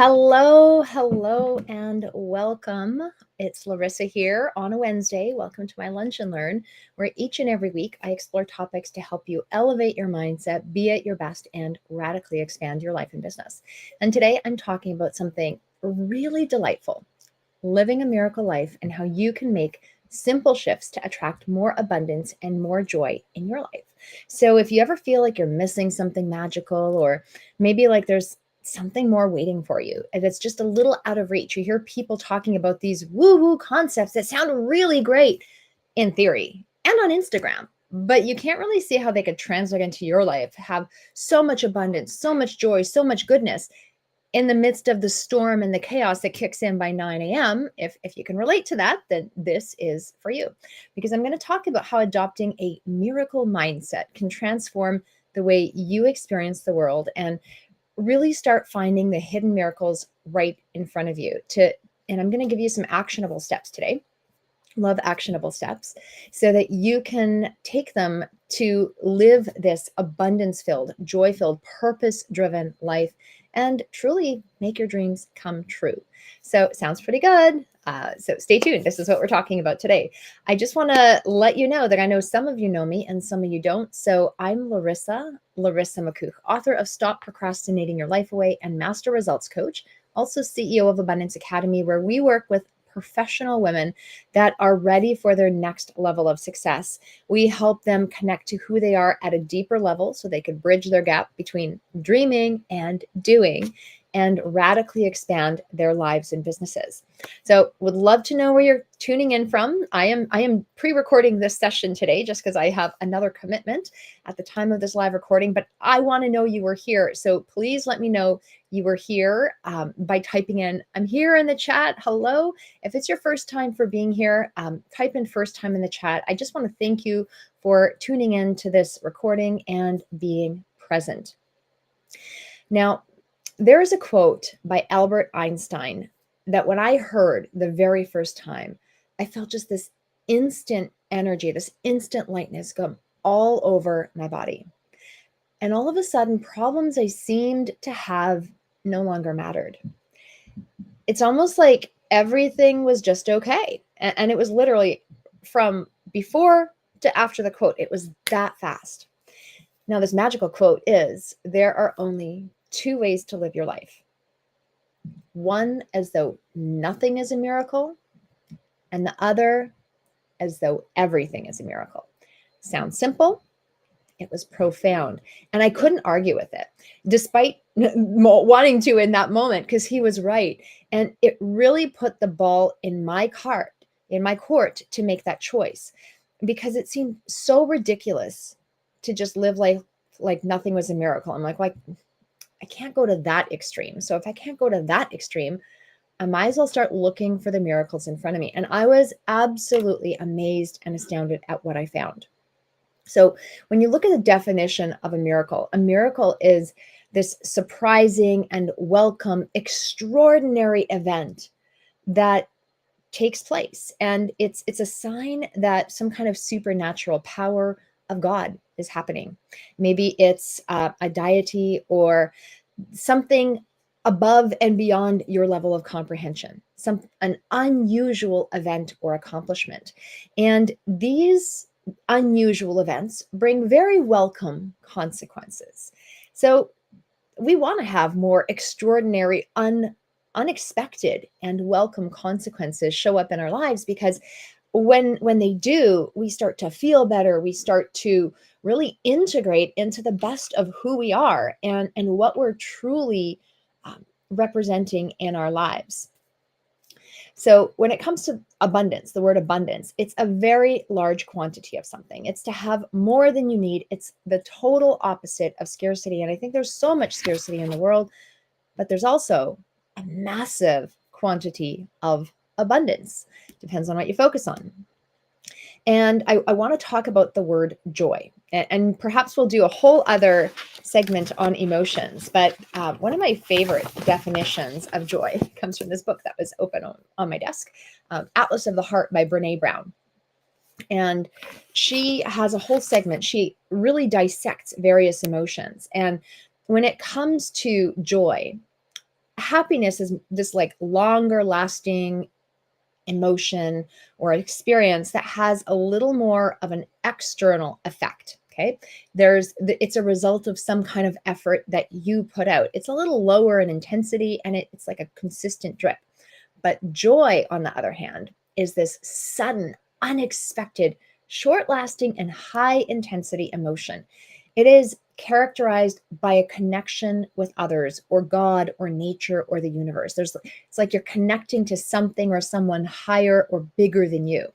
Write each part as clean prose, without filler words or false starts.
Hello, and welcome. It's Larissa here on a Wednesday. Welcome to my Lunch and Learn, where each and every week I explore topics to help you elevate your mindset, be at your best, and radically expand your life and business. And today I'm talking about something really delightful, living a miracle life, and how you can make simple shifts to attract more abundance and more joy in your life. So if you ever feel like you're missing something magical, or maybe like there's something more waiting for you and it's just a little out of reach, you hear people talking about these woo-woo concepts that sound really great in theory and on Instagram, but you can't really see how they could translate into your life, have so much abundance, so much joy, so much goodness in the midst of the storm and the chaos that kicks in by 9 a.m. If you can relate to that, then this is for you. Because I'm going to talk about how adopting a miracle mindset can transform the way you experience the world and really start finding the hidden miracles right in front of you. And I'm going to give you some actionable steps today. Love actionable steps so that you can take them to live this abundance-filled, joy-filled, purpose-driven life and truly make your dreams come true. So sounds pretty good. So stay tuned. This is what we're talking about today. I just want to let you know that I know some of you know me and some of you don't. So I'm Larissa McCooch, author of Stop Procrastinating Your Life Away and Master Results Coach, also CEO of Abundance Academy, where we work with professional women that are ready for their next level of success. We help them connect to who they are at a deeper level so they could bridge their gap between dreaming and doing and radically expand their lives and businesses. So would love to know where you're tuning in from. I am pre-recording this session today just because I have another commitment at the time of this live recording, but I want to know you were here. So please let me know you were here by typing in, I'm here in the chat. Hello. If it's your first time for being here, type in first time in the chat. I just want to thank you for tuning in to this recording and being present. Now, there is a quote by Albert Einstein that when I heard the very first time, I felt just this instant energy, this instant lightness go all over my body. And all of a sudden, problems I seemed to have no longer mattered. It's almost like everything was just okay. And it was literally from before to after the quote. It was that fast. Now, this magical quote is, there are only two ways to live your life. One as though nothing is a miracle, and the other as though everything is a miracle. Sounds simple. It was profound. And I couldn't argue with it, despite wanting to in that moment, because he was right. And it really put the ball in my court to make that choice, because it seemed so ridiculous to just live life like nothing was a miracle. I'm like, I can't go to that extreme. So if I can't go to that extreme, I might as well start looking for the miracles in front of me. And I was absolutely amazed and astounded at what I found. So when you look at the definition of a miracle is this surprising and welcome, extraordinary event that takes place. And it's a sign that some kind of supernatural power of God is happening. Maybe it's a deity or something above and beyond your level of comprehension, an unusual event or accomplishment. And these unusual events bring very welcome consequences. So we want to have more extraordinary, unexpected and welcome consequences show up in our lives, because when they do, we start to feel better. We start to really integrate into the best of who we are and what we're truly representing in our lives. So when it comes to abundance, the word abundance, it's a very large quantity of something. It's to have more than you need. It's the total opposite of scarcity. And I think there's so much scarcity in the world, but there's also a massive quantity of abundance. Depends on what you focus on. And I want to talk about the word joy. And perhaps we'll do a whole other segment on emotions. But one of my favorite definitions of joy comes from this book that was open on my desk, Atlas of the Heart by Brene Brown. And she has a whole segment. She really dissects various emotions. And when it comes to joy, happiness is this like longer lasting emotion or experience that has a little more of an external effect. Okay. It's a result of some kind of effort that you put out. It's a little lower in intensity and it's like a consistent drip. But joy, on the other hand, is this sudden, unexpected, short lasting, and high intensity emotion. It is characterized by a connection with others or God or nature or the universe. It's like you're connecting to something or someone higher or bigger than you.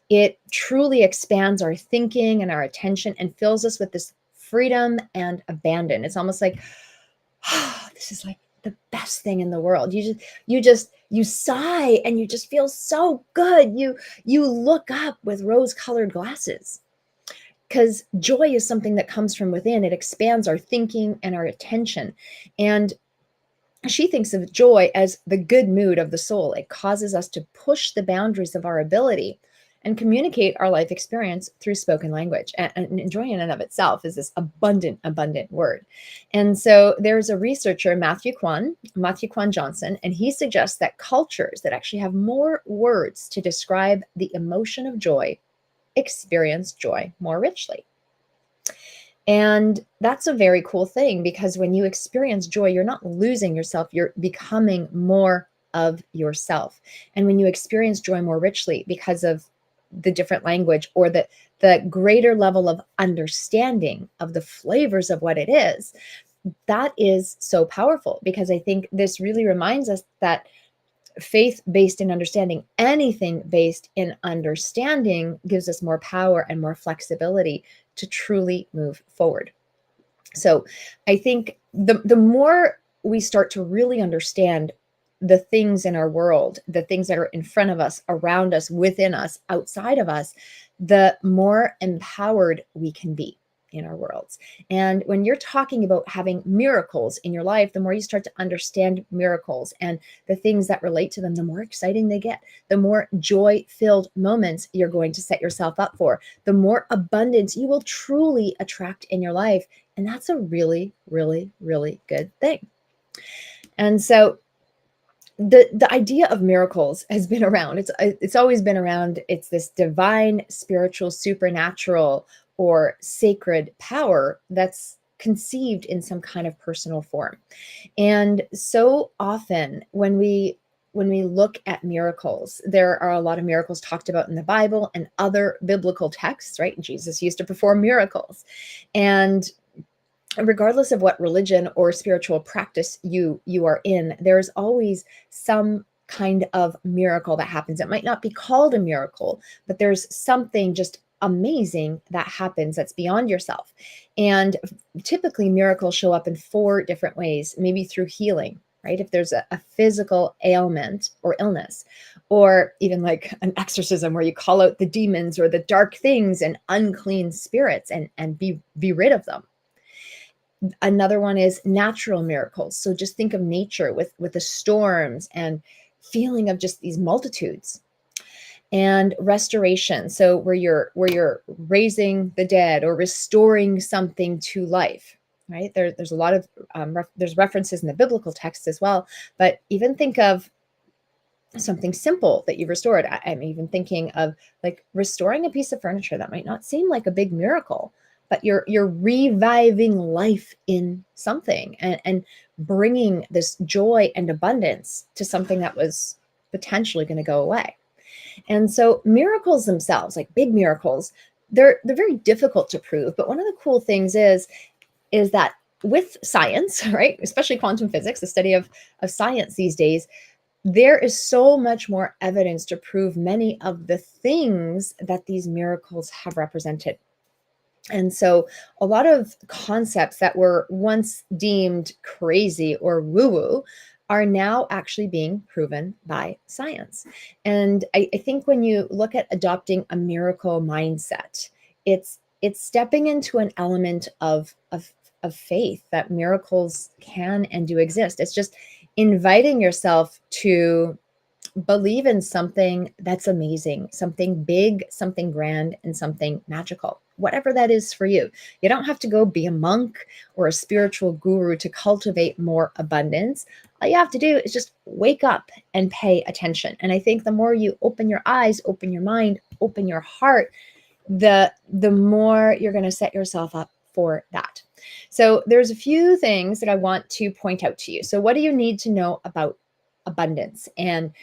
It truly expands our thinking and our attention and fills us with this freedom and abandon. It's almost like, oh, this is like the best thing in the world. You sigh and you just feel so good. You look up with rose-colored glasses because joy is something that comes from within. It expands our thinking and our attention. And she thinks of joy as the good mood of the soul. It causes us to push the boundaries of our ability and communicate our life experience through spoken language. And joy in and of itself is this abundant word. And so there's a researcher, Matthew Kwan Johnson, and he suggests that cultures that actually have more words to describe the emotion of joy experience joy more richly. And that's a very cool thing because when you experience joy, you're not losing yourself, you're becoming more of yourself. And when you experience joy more richly because of the different language or the greater level of understanding of the flavors of what it is, that is so powerful because I think this really reminds us that faith based in understanding, anything based in understanding, gives us more power and more flexibility to truly move forward. So I think the more we start to really understand the things in our world, the things that are in front of us, around us, within us, outside of us, the more empowered we can be in our worlds. And when you're talking about having miracles in your life, the more you start to understand miracles and the things that relate to them, the more exciting they get, the more joy-filled moments you're going to set yourself up for, the more abundance you will truly attract in your life. And that's a really, really, really good thing. And so the idea of miracles has been around. It's always been around. It's this divine, spiritual, supernatural, or sacred power that's conceived in some kind of personal form. And so often when we look at miracles, there are a lot of miracles talked about in the Bible and other biblical texts, right? Jesus used to perform miracles. And regardless of what religion or spiritual practice you are in, there's always some kind of miracle that happens. It might not be called a miracle, but there's something just amazing that happens that's beyond yourself. And typically miracles show up in four different ways, maybe through healing, right? If there's a physical ailment or illness, or even like an exorcism where you call out the demons or the dark things and unclean spirits and be rid of them. Another one is natural miracles. So just think of nature with the storms and feeling of just these multitudes. And restoration. So where you're raising the dead or restoring something to life, right? There's a lot of there's references in the biblical text as well. But even think of something simple that you've restored. I'm even thinking of like restoring a piece of furniture that might not seem like a big miracle, but you're reviving life in something and bringing this joy and abundance to something that was potentially going to go away. And so miracles themselves, like big miracles, they're very difficult to prove. But one of the cool things is that with science, right, especially quantum physics, the study of science these days, there is so much more evidence to prove many of the things that these miracles have represented. And so a lot of concepts that were once deemed crazy or woo-woo are now actually being proven by science. And I think when you look at adopting a miracle mindset, it's stepping into an element of faith that miracles can and do exist. It's just inviting yourself to believe in something that's amazing, something big, something grand, and something magical, whatever that is for you. You don't have to go be a monk or a spiritual guru to cultivate more abundance. All you have to do is just wake up and pay attention. And I think the more you open your eyes, open your mind, open your heart, the more you're going to set yourself up for that. So there's a few things that I want to point out to you. So what do you need to know about abundance and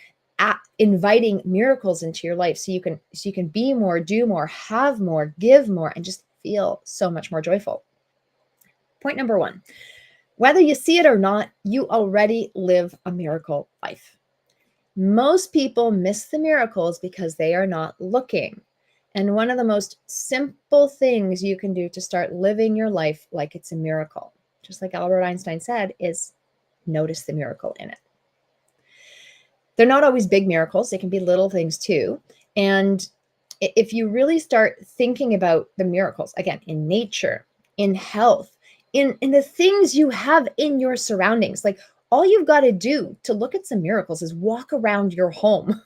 inviting miracles into your life so you can be more, do more, have more, give more, and just feel so much more joyful? Point number one, whether you see it or not, you already live a miracle life. Most people miss the miracles because they are not looking. And one of the most simple things you can do to start living your life like it's a miracle, just like Albert Einstein said, is notice the miracle in it. They're not always big miracles. They can be little things too. And if you really start thinking about the miracles, again, in nature, in health, in the things you have in your surroundings, like all you've got to do to look at some miracles is walk around your home.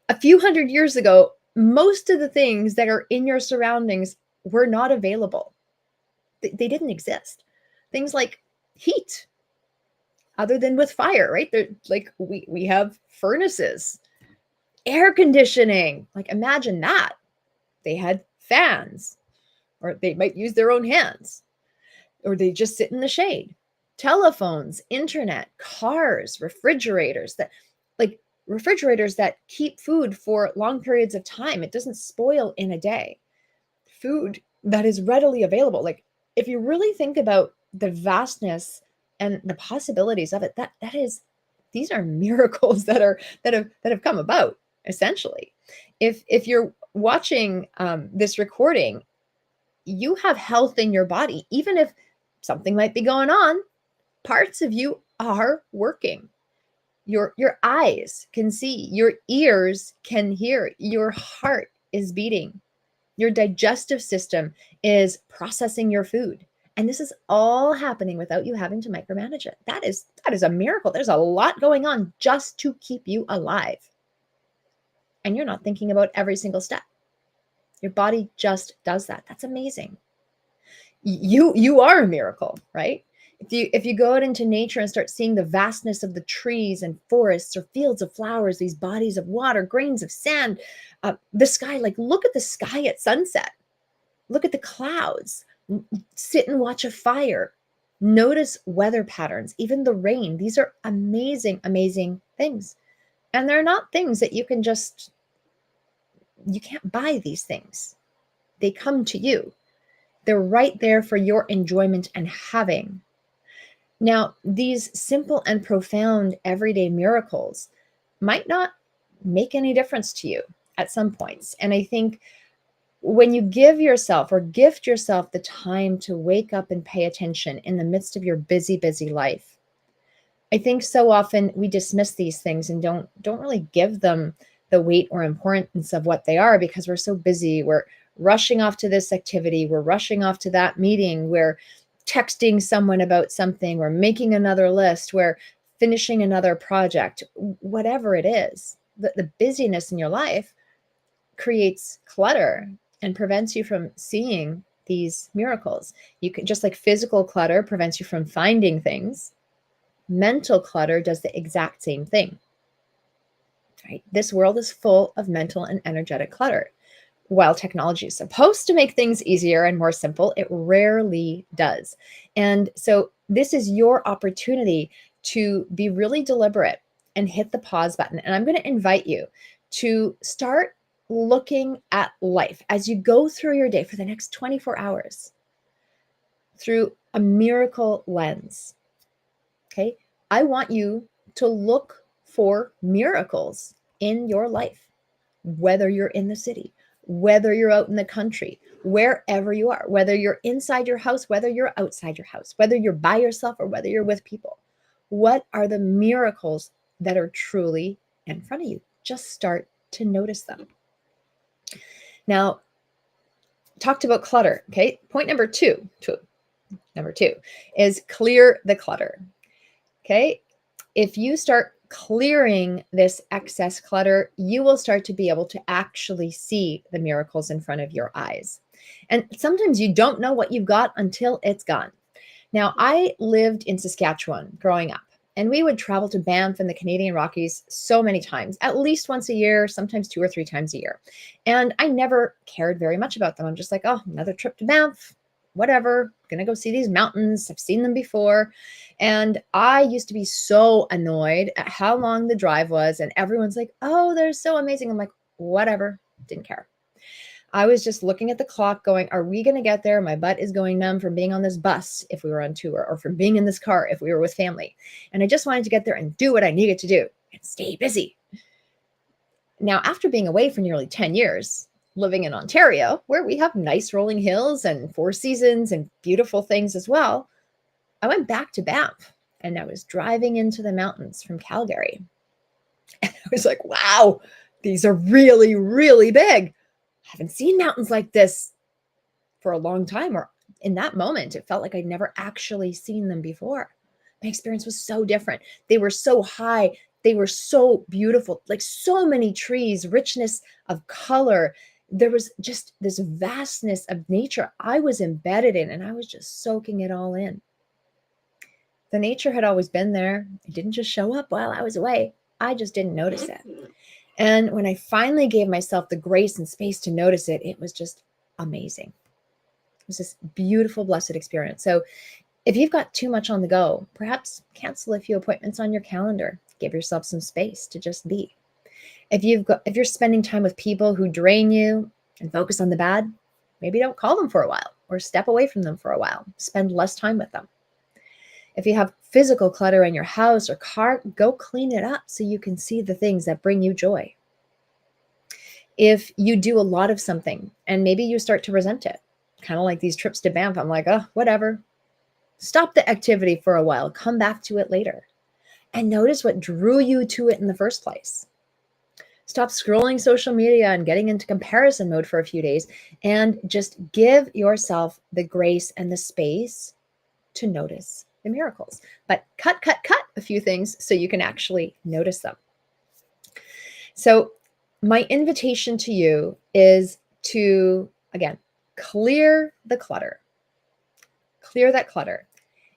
A few hundred years ago, most of the things that are in your surroundings were not available. They didn't exist. Things like heat, other than with fire, right? They're like we have furnaces, air conditioning. Like imagine that. They had fans, or they might use their own hands, or they just sit in the shade. Telephones, internet, cars, refrigerators that keep food for long periods of time. It doesn't spoil in a day. Food that is readily available. Like if you really think about the vastness and the possibilities of it, these are miracles that have come about essentially. If you're watching this recording, you have health in your body. Even if something might be going on, parts of you are working. Your eyes can see, your ears can hear, your heart is beating, your digestive system is processing your food. And this is all happening without you having to micromanage it. That is a miracle. There's a lot going on just to keep you alive. And you're not thinking about every single step. Your body just does that. That's amazing. You are a miracle, right? If you go out into nature and start seeing the vastness of the trees and forests or fields of flowers, these bodies of water, grains of sand, the sky, like look at the sky at sunset. Look at the clouds. Sit and watch a fire. Notice weather patterns, even the rain. These are amazing, amazing things. And they're not things that you can't buy these things. They come to you. They're right there for your enjoyment and having. Now, these simple and profound everyday miracles might not make any difference to you at some points. And I think when you give yourself or gift yourself the time to wake up and pay attention in the midst of your busy, busy life, I think so often we dismiss these things and don't really give them the weight or importance of what they are because we're so busy. We're rushing off to this activity. We're rushing off to that meeting. We're texting someone about something. We're making another list. We're finishing another project. Whatever it is, the busyness in your life creates clutter and prevents you from seeing these miracles. You can, just like physical clutter prevents you from finding things, mental clutter does the exact same thing. Right? This world is full of mental and energetic clutter. While technology is supposed to make things easier and more simple, it rarely does. And so this is your opportunity to be really deliberate and hit the pause button. And I'm going to invite you to start looking at life as you go through your day for the next 24 hours through a miracle lens. Okay? I want you to look for miracles in your life, whether you're in the city, whether you're out in the country, wherever you are, whether you're inside your house, whether you're outside your house, whether you're by yourself or whether you're with people. What are the miracles that are truly in front of you? Just start to notice them. Now, talked about clutter. Okay. Point number two is clear the clutter. Okay. If you start clearing this excess clutter, you will start to be able to actually see the miracles in front of your eyes. And sometimes you don't know what you've got until it's gone. Now, I lived in Saskatchewan growing up, and we would travel to Banff and the Canadian Rockies so many times, at least once a year, sometimes 2 or 3 times a year. And I never cared very much about them. I'm just like, oh, another trip to Banff, whatever, gonna go see these mountains. I've seen them before. And I used to be so annoyed at how long the drive was. And everyone's like, oh, they're so amazing. I'm like, whatever, didn't care. I was just looking at the clock going, are we going to get there? My butt is going numb from being on this bus if we were on tour, or from being in this car if we were with family. And I just wanted to get there and do what I needed to do and stay busy. Now, after being away for nearly 10 years, living in Ontario, where we have nice rolling hills and four seasons and beautiful things as well, I went back to Banff and I was driving into the mountains from Calgary. And I was like, wow, these are really, really big. I haven't seen mountains like this for a long time, or in that moment, it felt like I'd never actually seen them before. My experience was so different. They were so high. They were so beautiful, like so many trees, richness of color. There was just this vastness of nature I was embedded in, and I was just soaking it all in. The nature had always been there. It didn't just show up while I was away. I just didn't notice it. And when I finally gave myself the grace and space to notice it, it was just amazing. It was this beautiful, blessed experience. So if you've got too much on the go, perhaps cancel a few appointments on your calendar. Give yourself some space to just be. If you're spending time with people who drain you and focus on the bad, maybe don't call them for a while or step away from them for a while. Spend less time with them. If you have physical clutter in your house or car, go clean it up so you can see the things that bring you joy. If you do a lot of something and maybe you start to resent it, kind of like these trips to Banff, I'm like, oh, whatever. Stop the activity for a while, come back to it later, and notice what drew you to it in the first place. Stop scrolling social media and getting into comparison mode for a few days, and just give yourself the grace and the space to notice the miracles. But cut a few things so you can actually notice them. So my invitation to you is to, again, clear the clutter. Clear that clutter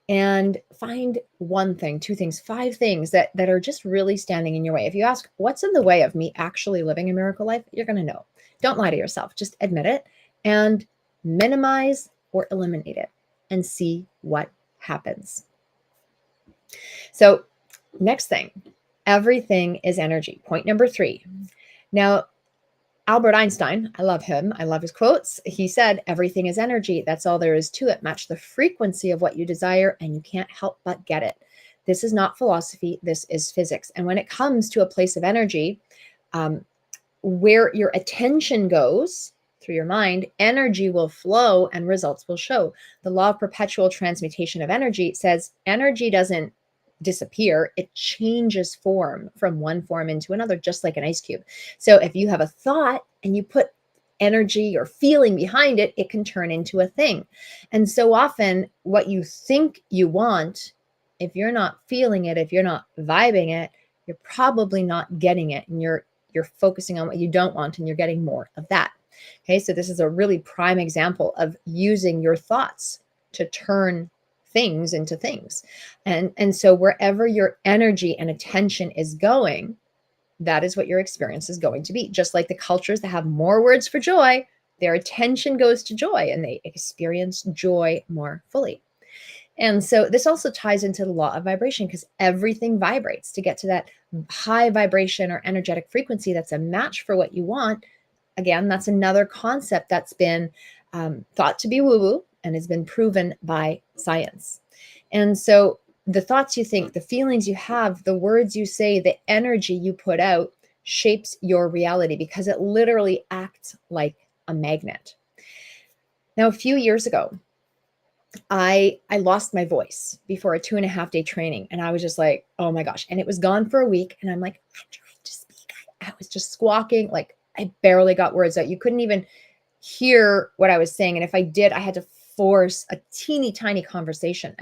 and find one thing, two things, 5 things that are just really standing in your way. If you ask, what's in the way of me actually living a miracle life? You're going to know. Don't lie to yourself. Just admit it and minimize or eliminate it and see what happens. So next thing, everything is energy. Point number 3. Now, Albert Einstein, I love him. I love his quotes. He said, everything is energy. That's all there is to it. Match the frequency of what you desire and you can't help but get it. This is not philosophy. This is physics. And when it comes to a place of energy, where your attention goes through your mind, energy will flow and results will show. The law of perpetual transmutation of energy says energy doesn't disappear, it changes form from one form into another, just like an ice cube. So if you have a thought and you put energy or feeling behind it, it can turn into a thing. And so often what you think you want, if you're not feeling it, if you're not vibing it, you're probably not getting it, and you're focusing on what you don't want and you're getting more of that. Okay, so this is a really prime example of using your thoughts to turn things into things. And so wherever your energy and attention is going, that is what your experience is going to be. Just like the cultures that have more words for joy, their attention goes to joy and they experience joy more fully. And so this also ties into the law of vibration, because everything vibrates. To get to that high vibration or energetic frequency that's a match for what you want, again, that's another concept that's been thought to be woo-woo and has been proven by science. And so the thoughts you think, the feelings you have, the words you say, the energy you put out shapes your reality, because it literally acts like a magnet. Now, a few years ago, I lost my voice before a 2.5-day training. And I was just like, oh my gosh. And it was gone for a week. And I'm like, I'm trying to speak. I was just squawking. Like I barely got words out. You couldn't even hear what I was saying. And if I did, I had to force a teeny tiny conversation.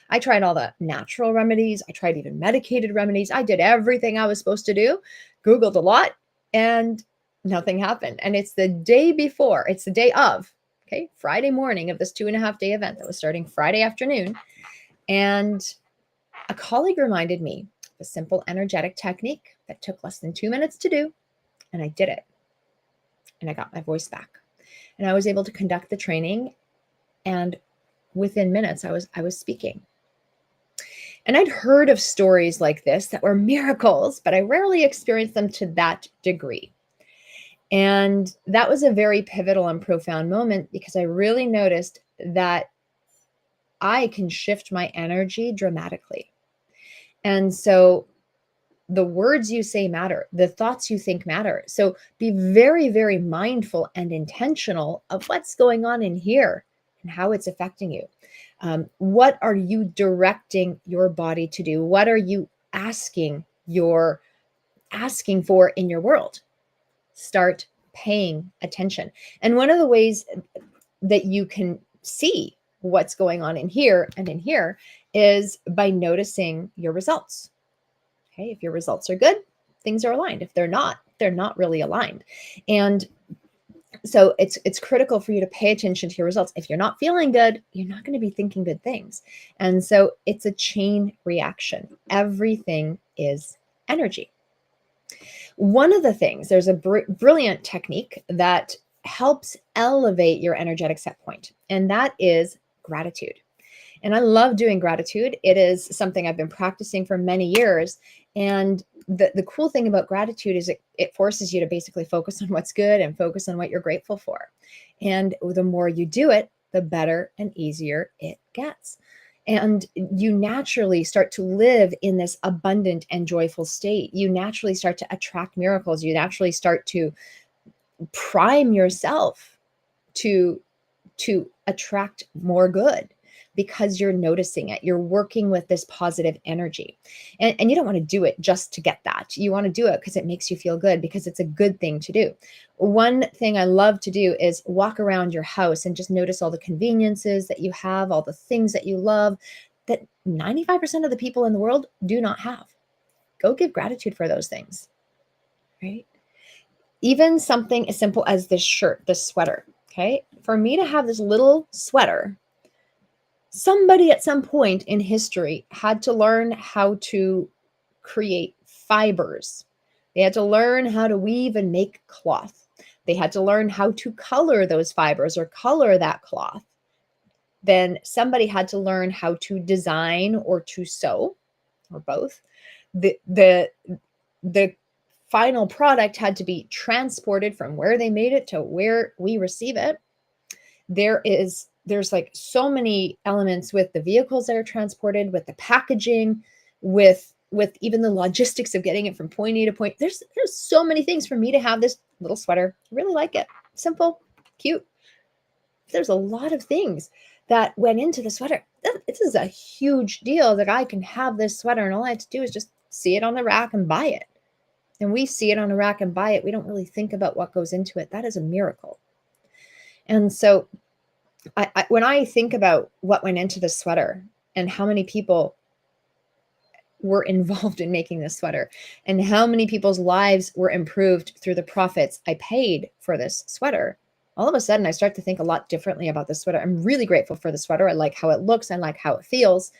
I tried all the natural remedies. I tried even medicated remedies. I did everything I was supposed to do, Googled a lot, and nothing happened. And it's the day before, it's the day of, okay, Friday morning of this 2.5 day event that was starting Friday afternoon. And a colleague reminded me of a simple energetic technique that took less than 2 minutes to do. And I did it. And I got my voice back. And I was able to conduct the training. And within minutes, I was speaking. And I'd heard of stories like this that were miracles, but I rarely experienced them to that degree. And that was a very pivotal and profound moment because I really noticed that I can shift my energy dramatically. And so the words you say matter, the thoughts you think matter. So be very, very mindful and intentional of what's going on in here and how it's affecting you. What are you directing your body to do? What are you asking for in your world? Start paying attention. And one of the ways that you can see what's going on in here and in here is by noticing your results. Okay, if your results are good, things are aligned. If they're not really aligned. And so it's critical for you to pay attention to your results. If you're not feeling good, you're not going to be thinking good things. And so it's a chain reaction. Everything is energy. One of the things, there's a brilliant technique that helps elevate your energetic set point, and that is gratitude. And I love doing gratitude. It is something I've been practicing for many years. And the cool thing about gratitude is it forces you to basically focus on what's good and focus on what you're grateful for. And the more you do it, the better and easier it gets. And you naturally start to live in this abundant and joyful state. You naturally start to attract miracles. You naturally start to prime yourself to attract more good because you're noticing it. You're working with this positive energy. And you don't want to do it just to get that. You want to do it because it makes you feel good, because it's a good thing to do. One thing I love to do is walk around your house and just notice all the conveniences that you have, all the things that you love that 95% of the people in the world do not have. Go give gratitude for those things, right? Even something as simple as this shirt, this sweater, okay? For me to have this little sweater, somebody at some point in history had to learn how to create fibers. They had to learn how to weave and make cloth. They had to learn how to color those fibers or color that cloth. Then somebody had to learn how to design or to sew, or both. The final product had to be transported from where they made it to where we receive it. There's like so many elements with the vehicles that are transported, with the packaging, with even the logistics of getting it from point A to point. There's so many things for me to have this little sweater. I really like it. Simple, cute. There's a lot of things that went into the sweater. This is a huge deal that I can have this sweater and all I have to do is just see it on the rack and buy it. And we see it on the rack and buy it. We don't really think about what goes into it. That is a miracle. And so when I think about what went into the sweater and how many people were involved in making this sweater and how many people's lives were improved through the profits I paid for this sweater, all of a sudden I start to think a lot differently about this sweater. I'm really grateful for the sweater. I like how it looks. I like how it feels.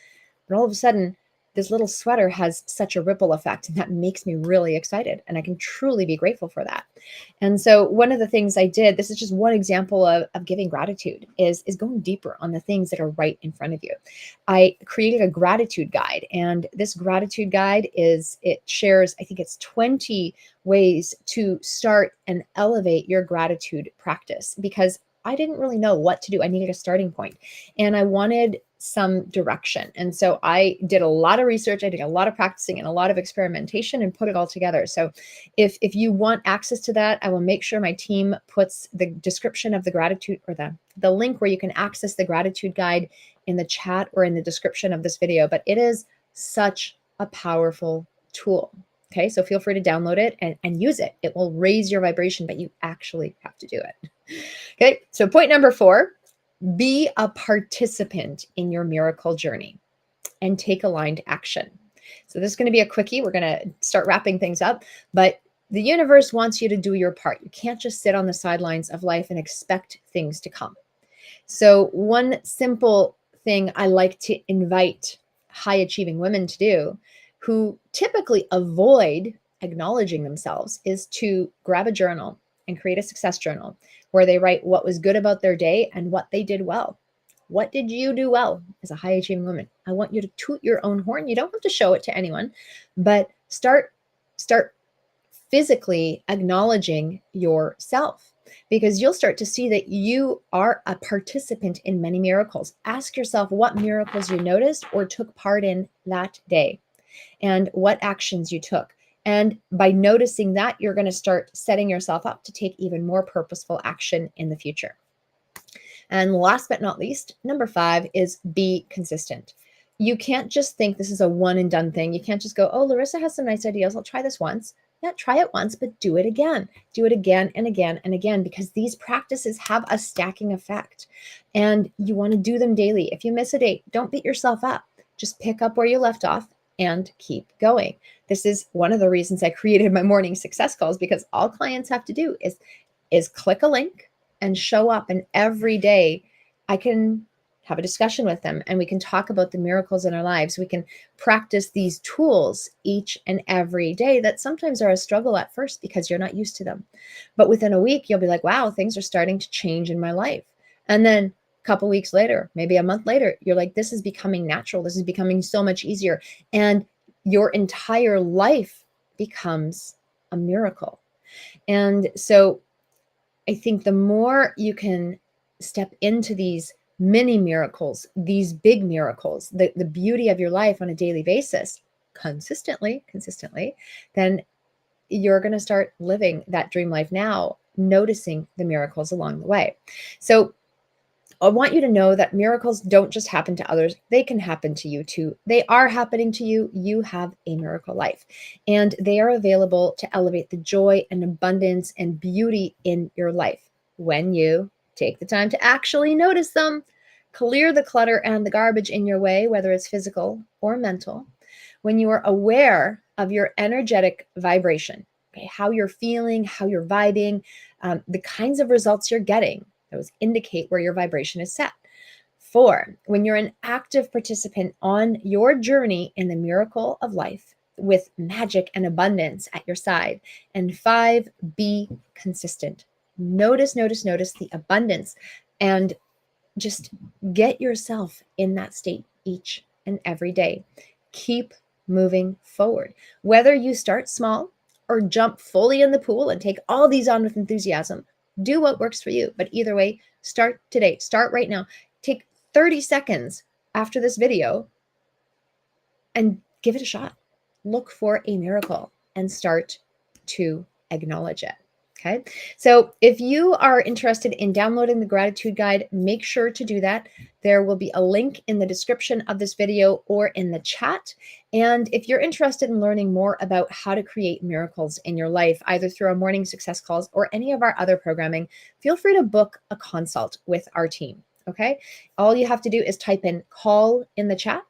But all of a sudden, this little sweater has such a ripple effect, and that makes me really excited. And I can truly be grateful for that. And so one of the things I did, this is just one example of giving gratitude, is going deeper on the things that are right in front of you. I created a gratitude guide, and this gratitude guide it shares, I think it's 20 ways to start and elevate your gratitude practice, because I didn't really know what to do. I needed a starting point and I wanted some direction. And so I did a lot of research. I did a lot of practicing and a lot of experimentation and put it all together. So if you want access to that, I will make sure my team puts the description of the gratitude, or the link where you can access the gratitude guide, in the chat or in the description of this video. But it is such a powerful tool. Okay, so feel free to download it and use it. It will raise your vibration, but you actually have to do it. Okay, so point number 4, Be a participant in your miracle journey and take aligned action. So this is going to be a quickie. We're going to start wrapping things up, but the universe wants you to do your part. You can't just sit on the sidelines of life and expect things to come. So one simple thing I like to invite high achieving women to do who typically avoid acknowledging themselves is to grab a journal and create a success journal where they write what was good about their day and what they did well. What did you do well as a high achieving woman? I want you to toot your own horn. You don't have to show it to anyone, but start physically acknowledging yourself, because you'll start to see that you are a participant in many miracles. Ask yourself what miracles you noticed or took part in that day and what actions you took. And by noticing that, you're going to start setting yourself up to take even more purposeful action in the future. And last but not least, number 5 is be consistent. You can't just think this is a one and done thing. You can't just go, oh, Larissa has some nice ideas. I'll try this once. Yeah, try it once, but do it again. Do it again and again and again, because these practices have a stacking effect and you want to do them daily. If you miss a day, don't beat yourself up. Just pick up where you left off and keep going. This is one of the reasons I created my morning success calls, because all clients have to do is click a link and show up, and every day I can have a discussion with them and we can talk about the miracles in our lives. We can practice these tools each and every day that sometimes are a struggle at first because you're not used to them. But within a week, you'll be like, wow, things are starting to change in my life. And then a couple weeks later, maybe a month later, you're like, this is becoming natural. This is becoming so much easier. And your entire life becomes a miracle. And so I think the more you can step into these mini miracles, these big miracles, the beauty of your life on a daily basis, consistently, then you're going to start living that dream life now, noticing the miracles along the way. So I want you to know that miracles don't just happen to others. They can happen to you too. They are happening to you. You have a miracle life, and they are available to elevate the joy and abundance and beauty in your life when you take the time to actually notice them, clear the clutter and the garbage in your way, whether it's physical or mental, when you are aware of your energetic vibration, okay, how you're feeling, how you're vibing, the kinds of results you're getting. Those indicate where your vibration is set. 4, when you're an active participant on your journey in the miracle of life with magic and abundance at your side. And 5, be consistent. Notice the abundance and just get yourself in that state each and every day. Keep moving forward. Whether you start small or jump fully in the pool and take all these on with enthusiasm, do what works for you. But either way, start today. Start right now. Take 30 seconds after this video and give it a shot. Look for a miracle and start to acknowledge it. Okay. So if you are interested in downloading the gratitude guide, make sure to do that. There will be a link in the description of this video or in the chat. And if you're interested in learning more about how to create miracles in your life, either through our morning success calls or any of our other programming, feel free to book a consult with our team. Okay. All you have to do is type in call in the chat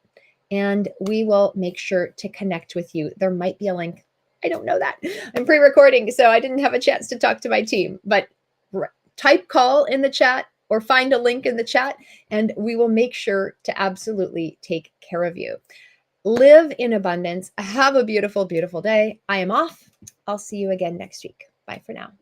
and we will make sure to connect with you. There might be a link. I don't know that. I'm pre-recording, so I didn't have a chance to talk to my team, but type call in the chat or find a link in the chat, and we will make sure to absolutely take care of you. Live in abundance. Have a beautiful, beautiful day. I am off. I'll see you again next week. Bye for now.